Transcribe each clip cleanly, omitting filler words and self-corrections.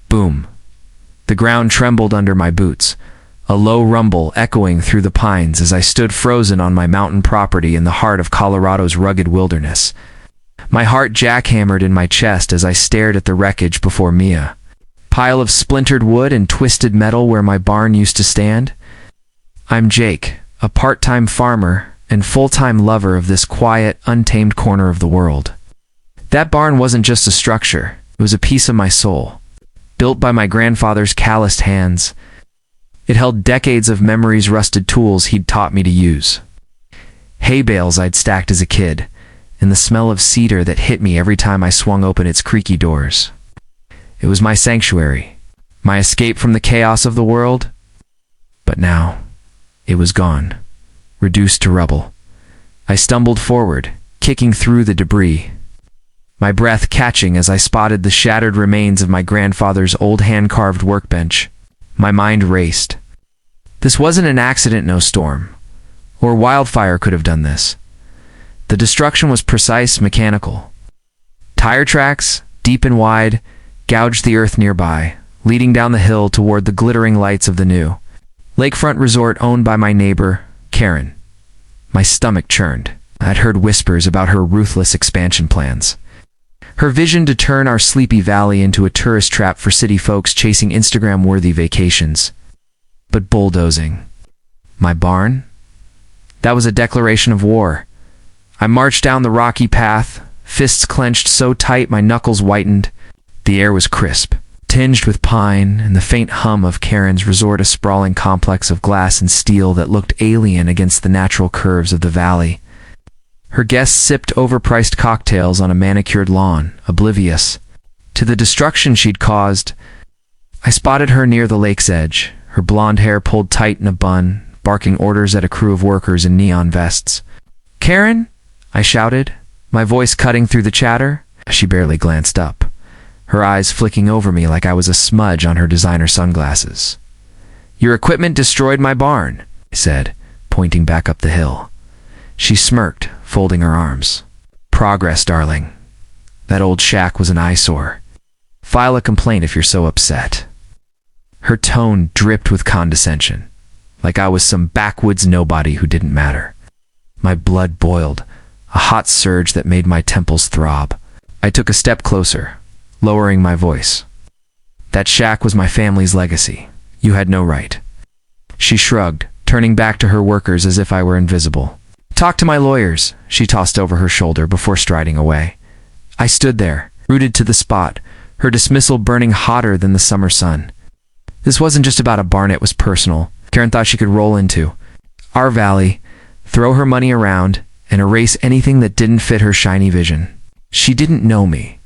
Boom. The ground trembled under my boots, a low rumble echoing through the pines as I stood frozen on my mountain property in the heart of Colorado's rugged wilderness. My heart jackhammered in my chest as I stared at the wreckage before me. Pile of splintered wood and twisted metal where my barn used to stand. I'm Jake, a part-time farmer and full-time lover of this quiet, untamed corner of the world. That barn wasn't just a structure, it was a piece of my soul. Built by my grandfather's calloused hands, it held decades of memories, rusted tools he'd taught me to use. Hay bales I'd stacked as a kid, and the smell of cedar that hit me every time I swung open its creaky doors. It was my sanctuary, my escape from the chaos of the world. But now, it was gone, reduced to rubble. I stumbled forward, kicking through the debris, my breath catching as I spotted the shattered remains of my grandfather's old hand-carved workbench. My mind raced. This wasn't an accident, no storm, or wildfire could have done this. The destruction was precise, mechanical. Tire tracks, deep and wide, gouged the earth nearby, leading down the hill toward the glittering lights of the new lakefront resort owned by my neighbor, Karen. My stomach churned. I'd heard whispers about her ruthless expansion plans. Her vision to turn our sleepy valley into a tourist trap for city folks chasing Instagram-worthy vacations. But bulldozing my barn? That was a declaration of war. I marched down the rocky path, fists clenched so tight my knuckles whitened. The air was crisp, tinged with pine and the faint hum of Karen's resort, a sprawling complex of glass and steel that looked alien against the natural curves of the valley. Her guests sipped overpriced cocktails on a manicured lawn, oblivious to the destruction she'd caused. I spotted her near the lake's edge, her blonde hair pulled tight in a bun, barking orders at a crew of workers in neon vests. "Karen?" I shouted, my voice cutting through the chatter. She barely glanced up, her eyes flicking over me like I was a smudge on her designer sunglasses. "Your equipment destroyed my barn," I said, pointing back up the hill. She smirked, folding her arms. "Progress, darling. That old shack was an eyesore. File a complaint if you're so upset." Her tone dripped with condescension, like I was some backwoods nobody who didn't matter. My blood boiled, a hot surge that made my temples throb. I took a step closer, lowering my voice. "That shack was my family's legacy. You had no right." She shrugged, turning back to her workers as if I were invisible. "Talk to my lawyers," she tossed over her shoulder before striding away. I stood there, rooted to the spot, her dismissal burning hotter than the summer sun. This wasn't just about a barn, it was personal. Karen thought she could roll into our valley, throw her money around, and erase anything that didn't fit her shiny vision. She didn't know me.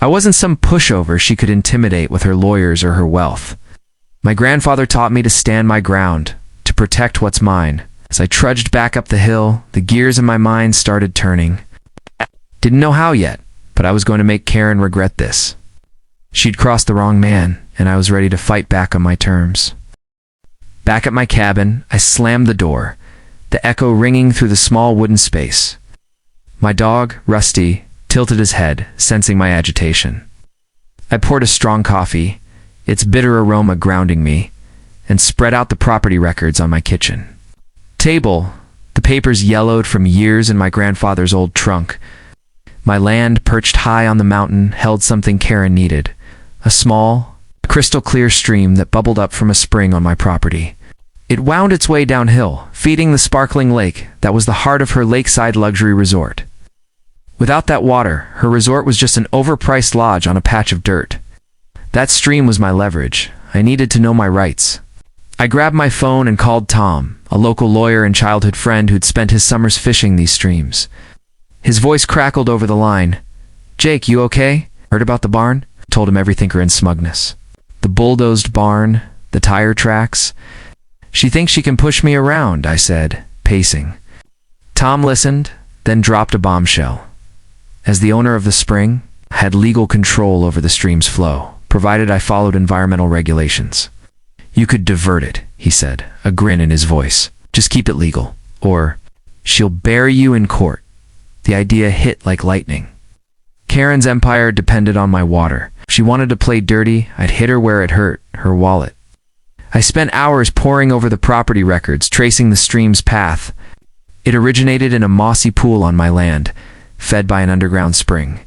I wasn't some pushover she could intimidate with her lawyers or her wealth. My grandfather taught me to stand my ground, to protect what's mine. As I trudged back up the hill, the gears in my mind started turning. Didn't know how yet, but I was going to make Karen regret this. She'd crossed the wrong man, and I was ready to fight back on my terms. Back at my cabin, I slammed the door, the echo ringing through the small wooden space. My dog, Rusty, tilted his head, sensing my agitation. I poured a strong coffee, its bitter aroma grounding me, and spread out the property records on my kitchen table, the papers yellowed from years in my grandfather's old trunk. My land, perched high on the mountain, held something Karen needed, a small, crystal-clear stream that bubbled up from a spring on my property. It wound its way downhill, feeding the sparkling lake that was the heart of her lakeside luxury resort. Without that water, her resort was just an overpriced lodge on a patch of dirt. That stream was my leverage. I needed to know my rights. I grabbed my phone and called Tom, a local lawyer and childhood friend who'd spent his summers fishing these streams. His voice crackled over the line. "Jake, you okay? Heard about the barn?" Told him everything in smugness. "The bulldozed barn, the tire tracks. She thinks she can push me around," I said, pacing. Tom listened, then dropped a bombshell. As the owner of the spring, I had legal control over the stream's flow, provided I followed environmental regulations. "You could divert it," he said, a grin in his voice. "Just keep it legal. Or she'll bury you in court." The idea hit like lightning. Karen's empire depended on my water. If She wanted to play dirty. I'd hit her where it hurt, her wallet. I spent hours poring over the property records, tracing the stream's path. It originated in a mossy pool on my land, fed by an underground spring.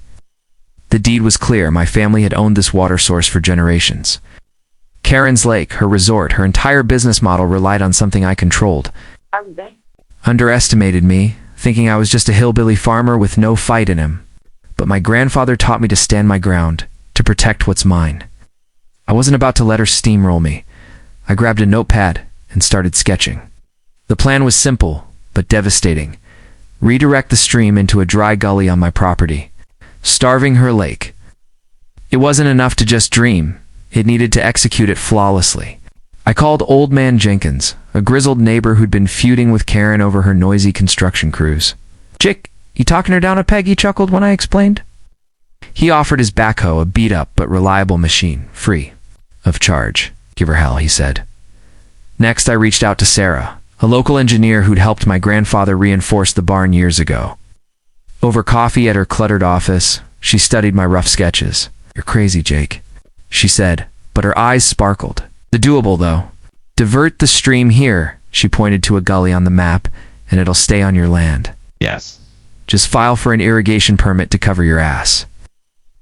The deed was clear. My family had owned this water source for generations. Karen's Lake, her resort, her entire business model relied on something I controlled. Underestimated me, thinking I was just a hillbilly farmer with no fight in him. But my grandfather taught me to stand my ground, to protect what's mine. I wasn't about to let her steamroll me. I grabbed a notepad and started sketching. The plan was simple, but devastating. Redirect the stream into a dry gully on my property, starving her lake. It wasn't enough to just dream. It needed to execute it flawlessly. I called Old Man Jenkins, a grizzled neighbor who'd been feuding with Karen over her noisy construction crews. "Chick, you talking her down a peg?" he chuckled when I explained. He offered his backhoe, a beat-up but reliable machine, free of charge. "Give her hell," he said. Next, I reached out to Sarah, a local engineer who'd helped my grandfather reinforce the barn years ago. Over coffee at her cluttered office, she studied my rough sketches. "You're crazy, Jake," she said, but her eyes sparkled. "The doable, though. Divert the stream here," she pointed to a gully on the map, "and it'll stay on your land. Yes. Just file for an irrigation permit to cover your ass."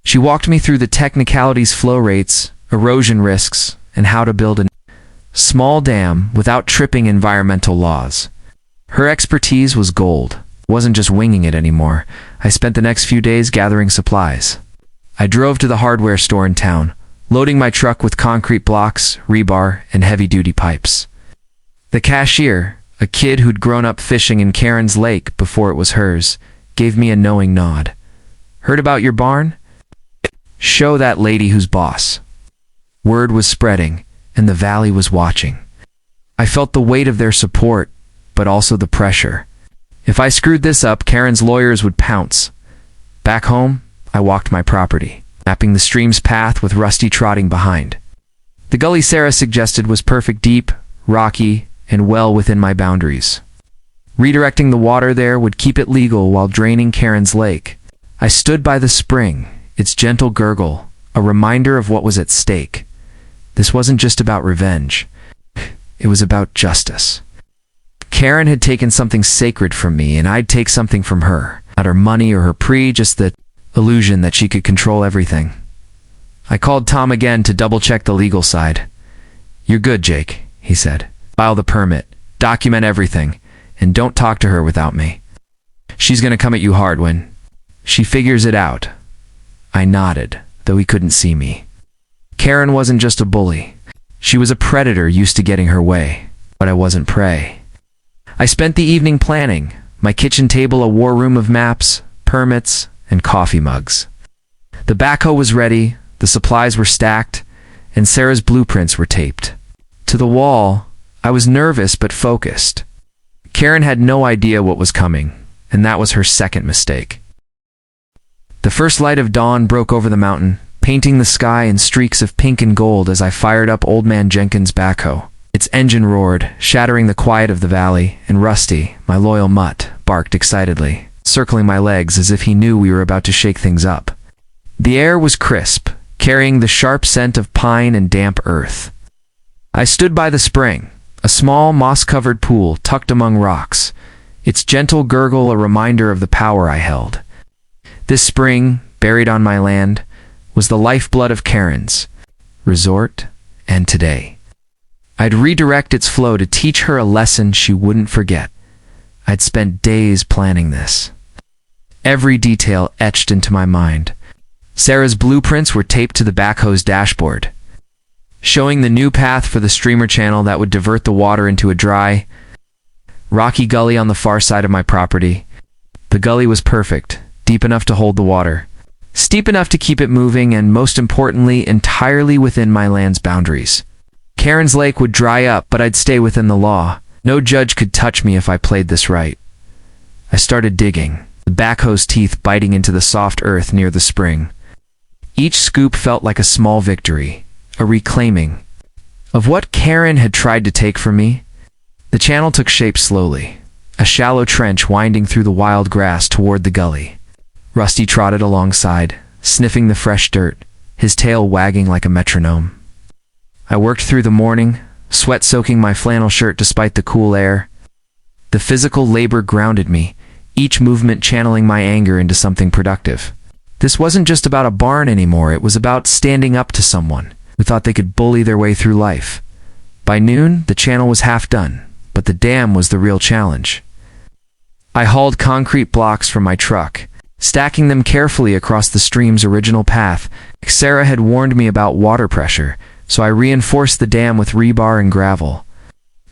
She walked me through the technicalities, flow rates, erosion risks, and how to build a small dam without tripping environmental laws. Her expertise was gold. Wasn't just winging it anymore. I spent the next few days gathering supplies. I drove to the hardware store in town, loading my truck with concrete blocks, rebar, and heavy-duty pipes. The cashier, a kid who'd grown up fishing in Karen's Lake before it was hers, gave me a knowing nod. "Heard about your barn? Show that lady who's boss." Word was spreading, and the valley was watching. I felt the weight of their support, but also the pressure. If I screwed this up, Karen's lawyers would pounce. Back home, I walked my property, mapping the stream's path with Rusty trotting behind. The gully Sarah suggested was perfect, deep, rocky, and well within my boundaries. Redirecting the water there would keep it legal while draining Karen's Lake. I stood by the spring, its gentle gurgle, a reminder of what was at stake. This wasn't just about revenge. It was about justice. Karen had taken something sacred from me, and I'd take something from her. Not her money or her just the illusion that she could control everything. I called Tom again to double-check the legal side. "You're good, Jake," he said. "File the permit, document everything, and don't talk to her without me. She's gonna come at you hard when she figures it out." I nodded, though he couldn't see me. Karen wasn't just a bully. She was a predator used to getting her way, but I wasn't prey. I spent the evening planning, my kitchen table a war room of maps, permits, and coffee mugs. The backhoe was ready, the supplies were stacked, and Sarah's blueprints were taped to the wall. I was nervous but focused. Karen had no idea what was coming, and that was her second mistake. The first light of dawn broke over the mountain, painting the sky in streaks of pink and gold as I fired up Old Man Jenkins' backhoe. Its engine roared, shattering the quiet of the valley, and Rusty, my loyal mutt, barked excitedly, circling my legs as if he knew we were about to shake things up. The air was crisp, carrying the sharp scent of pine and damp earth. I stood by the spring, a small moss-covered pool tucked among rocks, its gentle gurgle a reminder of the power I held. This spring, buried on my land, was the lifeblood of Karen's resort, and today. I'd redirect its flow to teach her a lesson she wouldn't forget. I'd spent days planning this. Every detail etched into my mind. Sarah's blueprints were taped to the backhoe's dashboard, showing the new path for the streamer channel that would divert the water into a dry, rocky gully on the far side of my property. The gully was perfect, deep enough to hold the water, steep enough to keep it moving, and most importantly, entirely within my land's boundaries. Karen's Lake would dry up, but I'd stay within the law. No judge could touch me if I played this right. I started digging, the backhoe's teeth biting into the soft earth near the spring. Each scoop felt like a small victory, a reclaiming of what Karen had tried to take from me. The channel took shape slowly, a shallow trench winding through the wild grass toward the gully. Rusty trotted alongside, sniffing the fresh dirt, his tail wagging like a metronome. I worked through the morning, sweat soaking my flannel shirt despite the cool air. The physical labor grounded me, each movement channeling my anger into something productive. This wasn't just about a barn anymore, it was about standing up to someone who thought they could bully their way through life. By noon, the channel was half done, but the dam was the real challenge. I hauled concrete blocks from my truck, stacking them carefully across the stream's original path. Sarah had warned me about water pressure, so I reinforced the dam with rebar and gravel,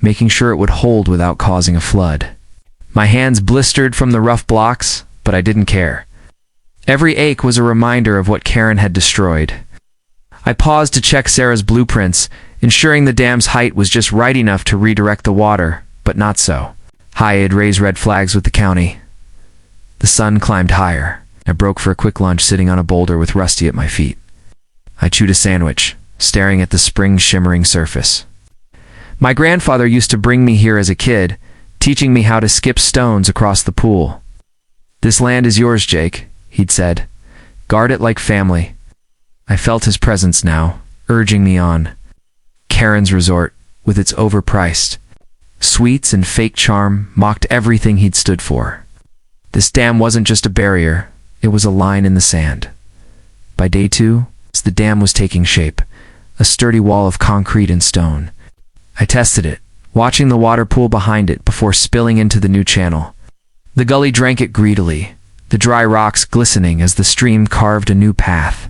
making sure it would hold without causing a flood. My hands blistered from the rough blocks, but I didn't care. Every ache was a reminder of what Karen had destroyed. I paused to check Sarah's blueprints, ensuring the dam's height was just right enough to redirect the water, but not so. I had raised red flags with the county. The sun climbed higher. I broke for a quick lunch sitting on a boulder with Rusty at my feet. I chewed a sandwich, staring at the spring's shimmering surface. My grandfather used to bring me here as a kid, teaching me how to skip stones across the pool. "This land is yours, Jake," he'd said. "Guard it like family." I felt his presence now, urging me on. Karen's resort, with its overpriced sweets and fake charm, mocked everything he'd stood for. This dam wasn't just a barrier, it was a line in the sand. By day 2, the dam was taking shape, a sturdy wall of concrete and stone. I tested it, watching the water pool behind it before spilling into the new channel. The gully drank it greedily, the dry rocks glistening as the stream carved a new path.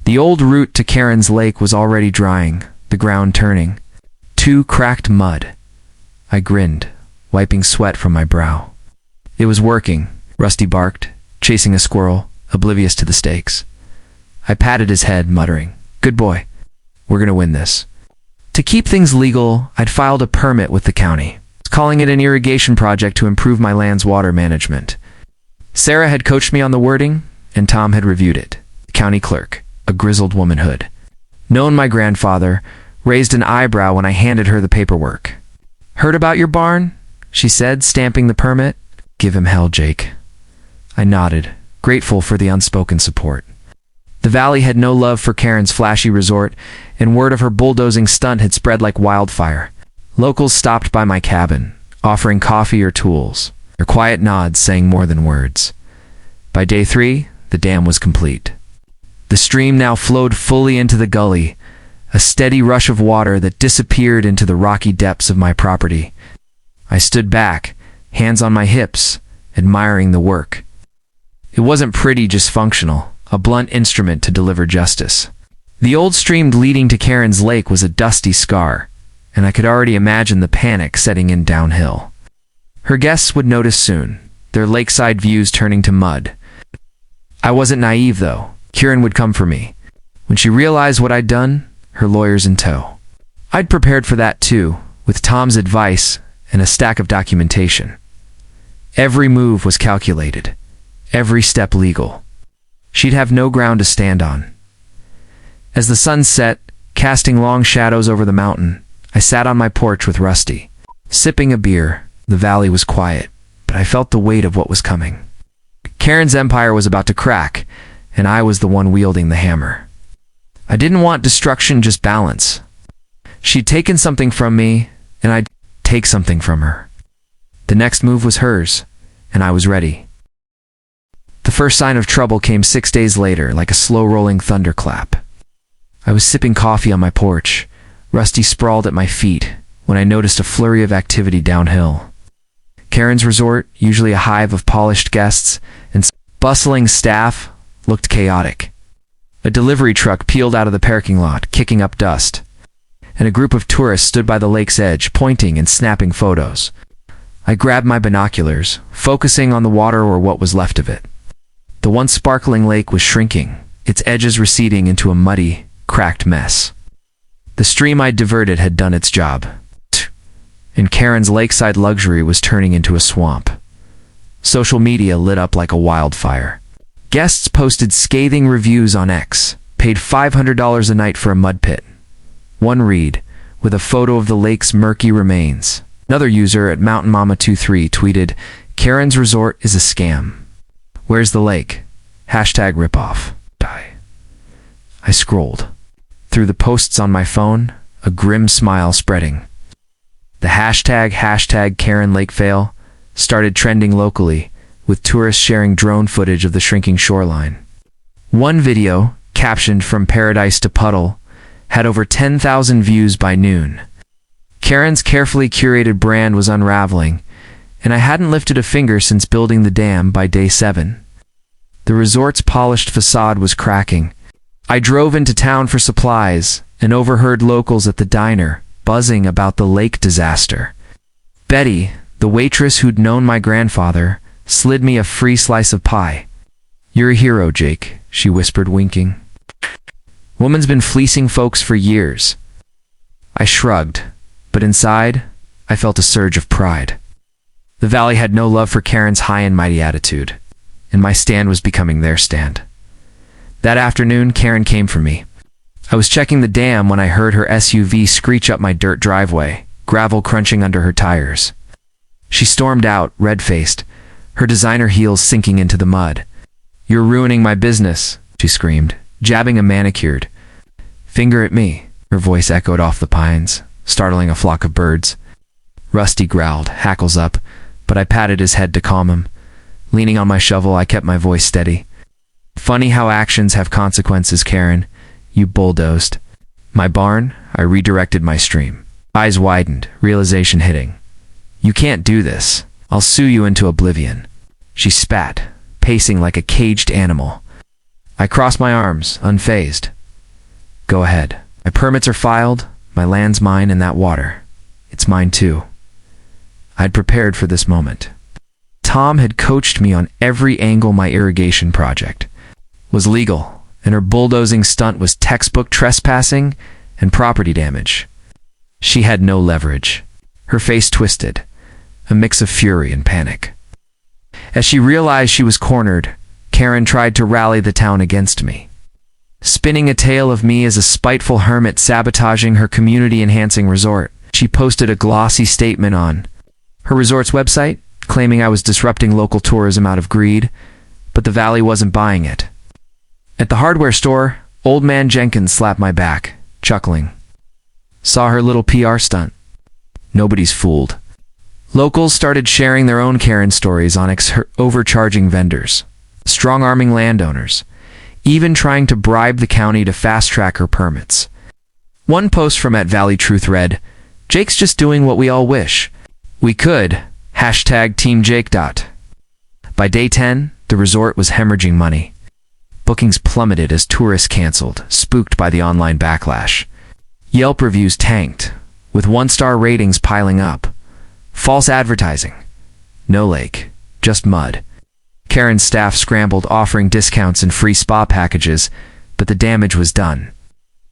The old route to Karen's lake was already drying, the ground turning. 2 cracked mud. I grinned, wiping sweat from my brow. It was working, Rusty barked, chasing a squirrel, oblivious to the stakes. I patted his head, muttering, "Good boy. We're gonna win this." To keep things legal, I'd filed a permit with the county, calling it an irrigation project to improve my land's water management. Sarah had coached me on the wording, and Tom had reviewed it. The county clerk, a grizzled womanhood, known my grandfather, raised an eyebrow when I handed her the paperwork. "Heard about your barn?" she said, stamping the permit. "Give him hell, Jake." I nodded, grateful for the unspoken support. The valley had no love for Karen's flashy resort, and word of her bulldozing stunt had spread like wildfire. Locals stopped by my cabin, offering coffee or tools. Their quiet nods saying more than words. By day 3, the dam was complete. The stream now flowed fully into the gully, a steady rush of water that disappeared into the rocky depths of my property. I stood back, hands on my hips, admiring the work. It wasn't pretty, just functional, a blunt instrument to deliver justice. The old stream leading to Karen's lake was a dusty scar, and I could already imagine the panic setting in downhill. Her guests would notice soon, their lakeside views turning to mud. I wasn't naive, though. Karen would come for me. When she realized what I'd done, her lawyers in tow. I'd prepared for that too, with Tom's advice and a stack of documentation. Every move was calculated, every step legal. She'd have no ground to stand on. As the sun set, casting long shadows over the mountain, I sat on my porch with Rusty. Sipping a beer, the valley was quiet, but I felt the weight of what was coming. Karen's empire was about to crack, and I was the one wielding the hammer. I didn't want destruction, just balance. She'd taken something from me, and I'd take something from her. The next move was hers, and I was ready. The first sign of trouble came 6 days later, like a slow-rolling thunderclap. I was sipping coffee on my porch, Rusty sprawled at my feet, when I noticed a flurry of activity downhill. Karen's resort, usually a hive of polished guests and bustling staff, looked chaotic. A delivery truck peeled out of the parking lot, kicking up dust, and a group of tourists stood by the lake's edge, pointing and snapping photos. I grabbed my binoculars, focusing on the water or what was left of it. The once sparkling lake was shrinking, its edges receding into a muddy, cracked mess. The stream I'd diverted had done its job, and Karen's lakeside luxury was turning into a swamp. Social media lit up like a wildfire. Guests posted scathing reviews on X, paid $500 a night for a mud pit. One read, with a photo of the lake's murky remains. Another user at Mountain Mama 23 tweeted, "Karen's resort is a scam. Where's the lake? #ripoff. I scrolled. Through the posts on my phone, a grim smile spreading. The hashtag Karen Lake Fail started trending locally, with tourists sharing drone footage of the shrinking shoreline. One video, captioned "From Paradise to Puddle," had over 10,000 views by noon. Karen's carefully curated brand was unraveling, and I hadn't lifted a finger since building the dam by day 7. The resort's polished facade was cracking. I drove into town for supplies and overheard locals at the diner buzzing about the lake disaster. Betty, the waitress who'd known my grandfather, slid me a free slice of pie. "You're a hero, Jake," she whispered, winking. "Woman's been fleecing folks for years." I shrugged, but inside, I felt a surge of pride. The valley had no love for Karen's high and mighty attitude, and my stand was becoming their stand. That afternoon, Karen came for me. I was checking the dam when I heard her SUV screech up my dirt driveway, gravel crunching under her tires. She stormed out, red-faced, her designer heels sinking into the mud. "You're ruining my business," she screamed, jabbing a manicured finger at me. Her voice echoed off the pines, startling a flock of birds. Rusty growled, hackles up, but I patted his head to calm him. Leaning on my shovel, I kept my voice steady. "Funny how actions have consequences, Karen. You bulldozed my barn." I redirected my stream. Eyes widened, realization hitting. "You can't do this. I'll sue you into oblivion." She spat, pacing like a caged animal. I crossed my arms, unfazed. "Go ahead. My permits are filed, my land's mine, and that water, it's mine too." I'd prepared for this moment. Tom had coached me on every angle my irrigation project was legal, and her bulldozing stunt was textbook trespassing and property damage. She had no leverage. Her face twisted, a mix of fury and panic. As she realized she was cornered, Karen tried to rally the town against me, spinning a tale of me as a spiteful hermit sabotaging her community-enhancing resort. She posted a glossy statement on her resort's website, claiming I was disrupting local tourism out of greed, but the valley wasn't buying it. At the hardware store, Old Man Jenkins slapped my back, chuckling. "Saw her little PR stunt. Nobody's fooled." Locals started sharing their own Karen stories on overcharging vendors, strong-arming landowners, even trying to bribe the county to fast-track her permits. One post from @ValleyTruth read, "Jake's just doing what we all wish we could, #TeamJake. By day 10, the resort was hemorrhaging money. Bookings plummeted as tourists canceled, spooked by the online backlash. Yelp reviews tanked, with 1-star ratings piling up. False advertising. No lake, just mud. Karen's staff scrambled, offering discounts and free spa packages, but the damage was done.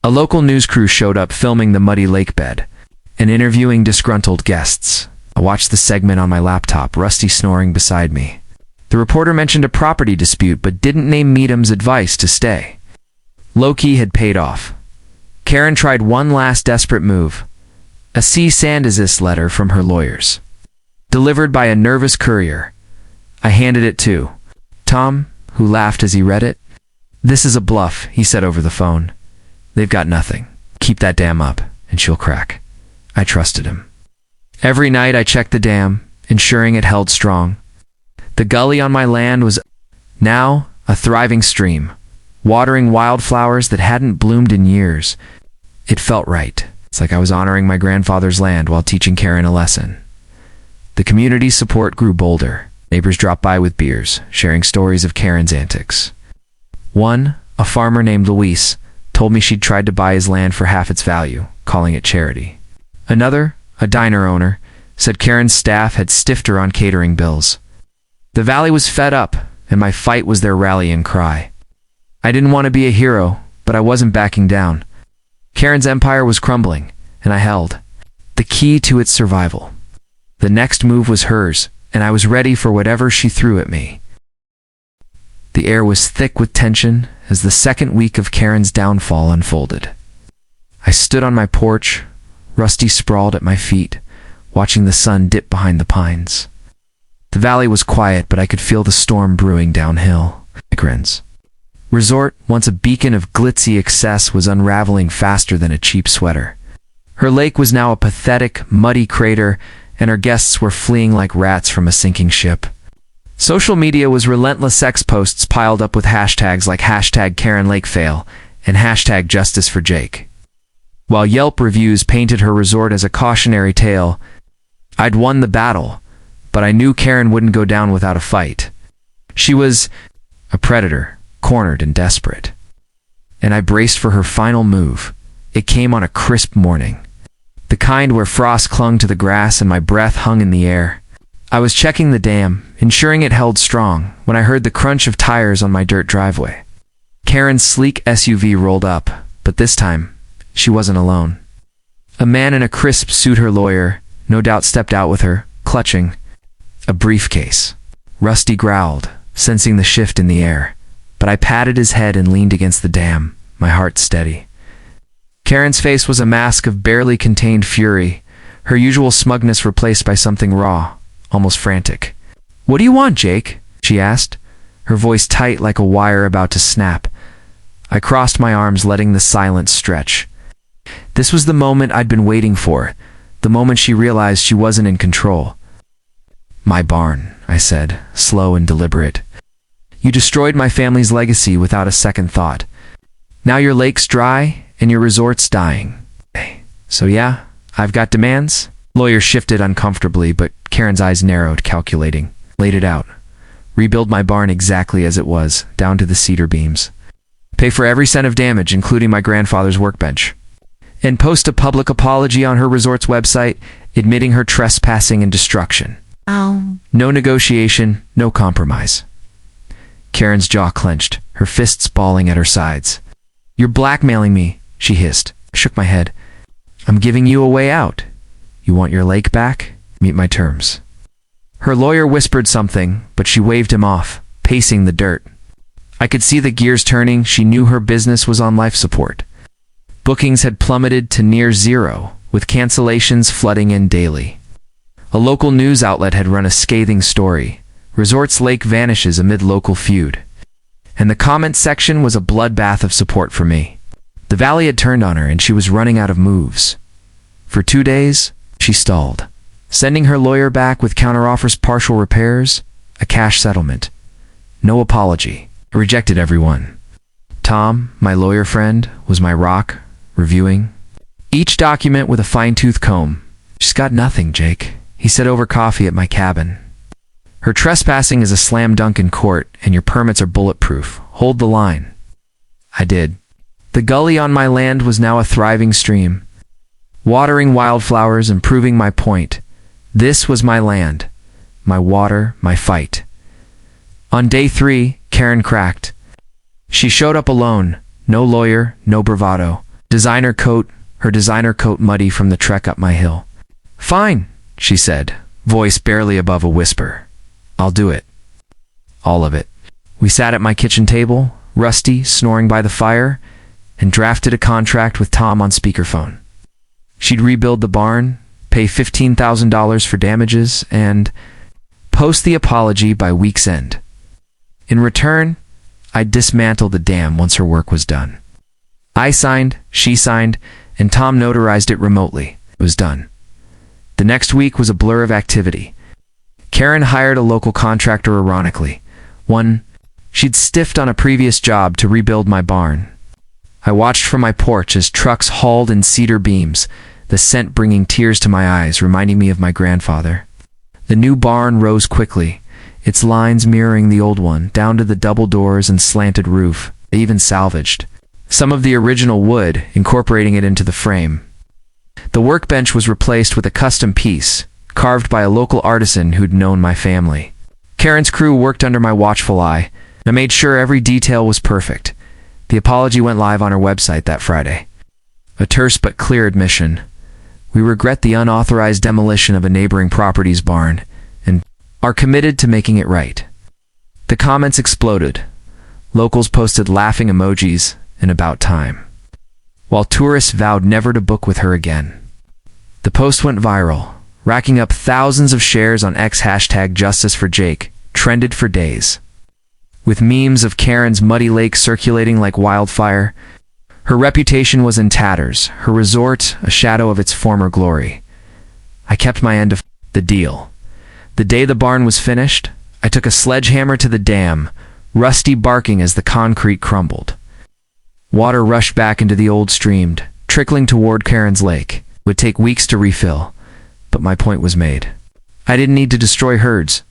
A local news crew showed up filming the muddy lake bed and interviewing disgruntled guests. I watched the segment on my laptop, Rusty snoring beside me. The reporter mentioned a property dispute but didn't name Meadham's advice to stay. Low-key had paid off. Karen tried one last desperate move. A cease and desist letter from her lawyers. Delivered by a nervous courier. I handed it to Tom, who laughed as he read it. "This is a bluff," he said over the phone. "They've got nothing. Keep that dam up, and she'll crack." I trusted him. Every night I checked the dam, ensuring it held strong. The gully on my land was now a thriving stream, watering wildflowers that hadn't bloomed in years. It felt right. It's like I was honoring my grandfather's land while teaching Karen a lesson. The community's support grew bolder. Neighbors dropped by with beers, sharing stories of Karen's antics. One, a farmer named Luis, told me she'd tried to buy his land for half its value, calling it charity. Another, a diner owner, said Karen's staff had stiffed her on catering bills. The valley was fed up, and my fight was their rallying cry. I didn't want to be a hero, but I wasn't backing down. Karen's empire was crumbling, and I held the key to its survival. The next move was hers, and I was ready for whatever she threw at me. The air was thick with tension as the second week of Karen's downfall unfolded. I stood on my porch, Rusty sprawled at my feet, watching the sun dip behind the pines. The valley was quiet, but I could feel the storm brewing downhill. Migrants. resort, once a beacon of glitzy excess, was unraveling faster than a cheap sweater. Her lake was now a pathetic, muddy crater, and her guests were fleeing like rats from a sinking ship. Social media was relentless sex posts piled up with hashtags like hashtag Karen Lake Fail and hashtag Justice for Jake. While Yelp reviews painted her resort as a cautionary tale, I'd won the battle, but I knew Karen wouldn't go down without a fight. She was a predator, cornered and desperate. And I braced for her final move. It came on a crisp morning, the kind where frost clung to the grass and my breath hung in the air. I was checking the dam, ensuring it held strong, when I heard the crunch of tires on my dirt driveway. Karen's sleek SUV rolled up, but this time, she wasn't alone. A man in a crisp suit, her lawyer, no doubt stepped out with her, clutching a briefcase. Rusty growled, sensing the shift in the air, but I patted his head and leaned against the dam, my heart steady. Karen's face was a mask of barely contained fury, her usual smugness replaced by something raw, almost frantic. "What do you want, Jake?" she asked, her voice tight like a wire about to snap. I crossed my arms, letting the silence stretch. This was the moment I'd been waiting for, the moment she realized she wasn't in control. "My barn," I said, slow and deliberate. "You destroyed my family's legacy without a second thought. Now your lake's dry and your resort's dying. So yeah, I've got demands?" Lawyer shifted uncomfortably, but Karen's eyes narrowed, calculating. "Laid it out. Rebuild my barn exactly as it was, down to the cedar beams. Pay for every cent of damage, including my grandfather's workbench. And post a public apology on her resort's website, admitting her trespassing and destruction. No negotiation, no compromise." Karen's jaw clenched, her fists balling at her sides. "You're blackmailing me," she hissed. I shook my head. "I'm giving you a way out. You want your lake back? Meet my terms." Her lawyer whispered something, but she waved him off, pacing the dirt. I could see the gears turning. She knew her business was on life support. Bookings had plummeted to near zero, with cancellations flooding in daily. A local news outlet had run a scathing story. Resort's lake vanishes amid local feud. And the comment section was a bloodbath of support for me. The valley had turned on her, and she was running out of moves. For 2 days, she stalled, sending her lawyer back with counteroffers, partial repairs, a cash settlement. No apology. I rejected everyone. Tom, my lawyer friend, was my rock, reviewing each document with a fine-tooth comb. "She's got nothing, Jake," he said over coffee at my cabin. "Her trespassing is a slam dunk in court, and your permits are bulletproof. Hold the line." I did. The gully on my land was now a thriving stream, watering wildflowers and proving my point. This was my land, my water, my fight. On day 3, Karen cracked. She showed up alone, no lawyer, no bravado. Her designer coat muddy from the trek up my hill. "Fine," she said, voice barely above a whisper. "I'll do it. All of it." We sat at my kitchen table, Rusty snoring by the fire, and drafted a contract with Tom on speakerphone. She'd rebuild the barn, pay $15,000 for damages, and post the apology by week's end. In return, I'd dismantle the dam once her work was done. I signed, she signed, and Tom notarized it remotely. It was done. The next week was a blur of activity. Karen hired a local contractor, ironically, one she'd stiffed on a previous job, to rebuild my barn. I watched from my porch as trucks hauled in cedar beams, the scent bringing tears to my eyes, reminding me of my grandfather. The new barn rose quickly, its lines mirroring the old one, down to the double doors and slanted roof. They even salvaged some of the original wood, incorporating it into the frame. The workbench was replaced with a custom piece, carved by a local artisan who'd known my family. Karen's crew worked under my watchful eye, and I made sure every detail was perfect. The apology went live on her website that Friday. A terse but clear admission. "We regret the unauthorized demolition of a neighboring property's barn, and are committed to making it right." The comments exploded. Locals posted laughing emojis, and "about time," while tourists vowed never to book with her again. The post went viral, racking up thousands of shares on X. Hashtag Justice for Jake trended for days. with memes of Karen's muddy lake circulating like wildfire. Her reputation was in tatters, her resort a shadow of its former glory. I kept my end of the deal. The day the barn was finished, I took a sledgehammer to the dam, Rusty barking as the concrete crumbled. Water rushed back into the old stream, trickling toward Karen's lake. It would take weeks to refill, but my point was made. I didn't need to destroy herds.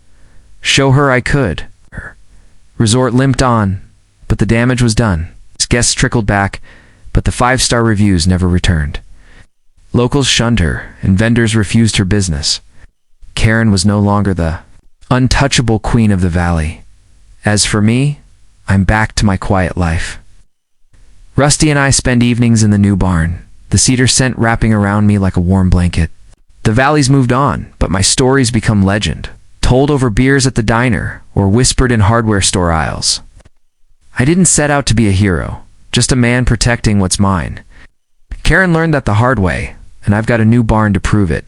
Show her I could. Resort limped on, but the damage was done. Guests trickled back, but the 5-star reviews never returned. Locals shunned her, and vendors refused her business. Karen was no longer the untouchable queen of the valley. As for me, I'm back to my quiet life. Rusty and I spend evenings in the new barn, the cedar scent wrapping around me like a warm blanket. The valley's moved on, but my stories become legend, told over beers at the diner or whispered in hardware store aisles. I didn't set out to be a hero, just a man protecting what's mine. Karen learned that the hard way, and I've got a new barn to prove it.